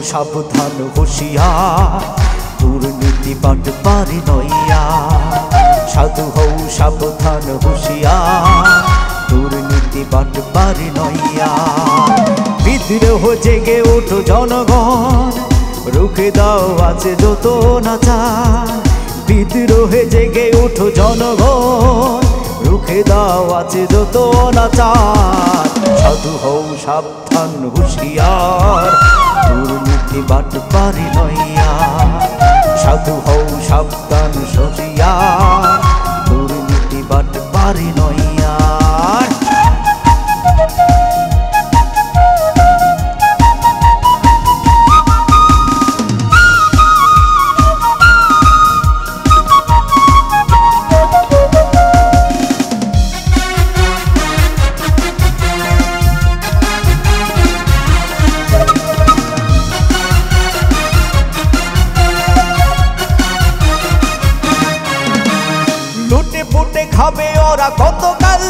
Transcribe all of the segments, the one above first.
সাবধান হুঁশিয়ার, দুর্নীতি বাটপারি নইয়া। সাধু হও সাবধান হুঁশিয়ার, দুর্নীতি বাটপারি নইয়া। বিদ্রোহ জেগে ওঠো জনগণ, রুখে দাও আছে যত নাচার। বিদ্রোহে জেগে ওঠো জনগণ, রুখে দাও আছে যত নাচার। সাধু হও সাবধান হুঁশিয়ার, দুর্নীতি বাটপারি নইয়া। সাধু হও সাবধান হুঁশিয়ার, দুর্নীতি বাটপারি নইয়া। ফুটে খাবে ওরা কতকাল,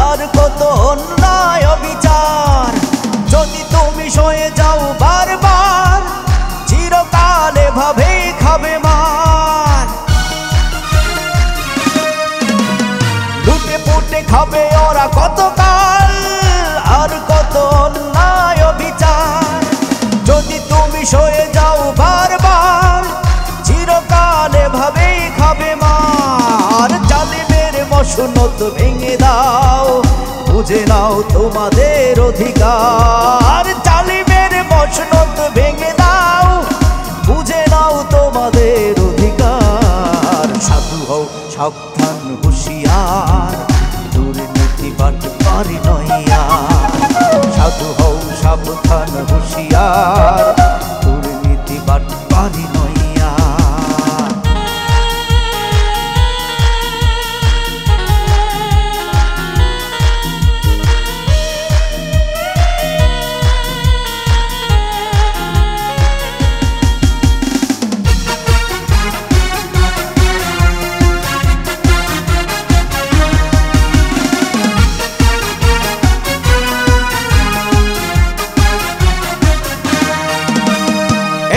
আর কত অন্যায় বিচার। যদি তুমি সয়ে যাও বারবার, চিরকাল এভাবে খাবে মার। লুটে পুটে খাবে ওরা কতকাল, আর কত অন্যায় বিচার। যদি তুমি সয়ে যাও বারবার, চিরকাল এভাবেই খাবে মার। জালিমের মসনদ ভেঙে দাও, বুঝে নাও তোমাদের অধিকার। জালিমের মসনদ ভেঙে দাও, বুঝে নাও তোমাদের অধিকার। সাধু হও সাবধান হুঁশিয়ার, দুর্নীতি বাটপারি নইয়া। সাধু হও সাবধান হুঁশিয়ার, দুর্নীতি বাটপারি নইয়া।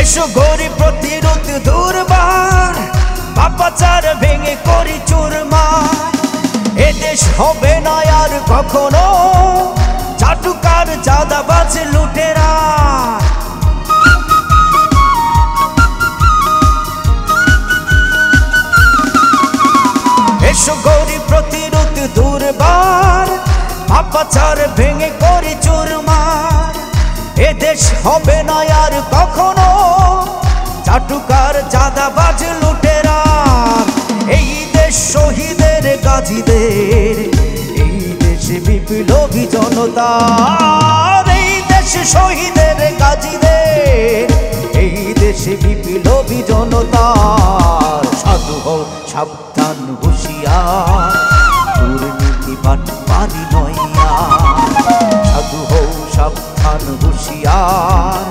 এসো গরিব প্রতিরোধ দুর্বার, পাপাচার ভেঙে করি চুরমার। এদেশ হবে না আর কখনো চাটুকার চাঁদাবাজ লুটেরা। এসো গরিব প্রতিরোধ দুর্বার, পাপাচার ভেঙে করি চুরমার। এদেশ হবে না আর কখনো চাটুকার চাঁদাবাজ লুটেরা। এই দেশ শহীদের গাজীদের, এই দেশ বিপ্লবী জনতার। এই দেশ শহীদের গাজীদের, এই দেশ বিপ্লবী জনতার। সাধু হও সাবধান হুঁশিয়ার, দুর্নীতি বাটপারি নইয়া। সাধু হও সাবধান হুঁশিয়ার,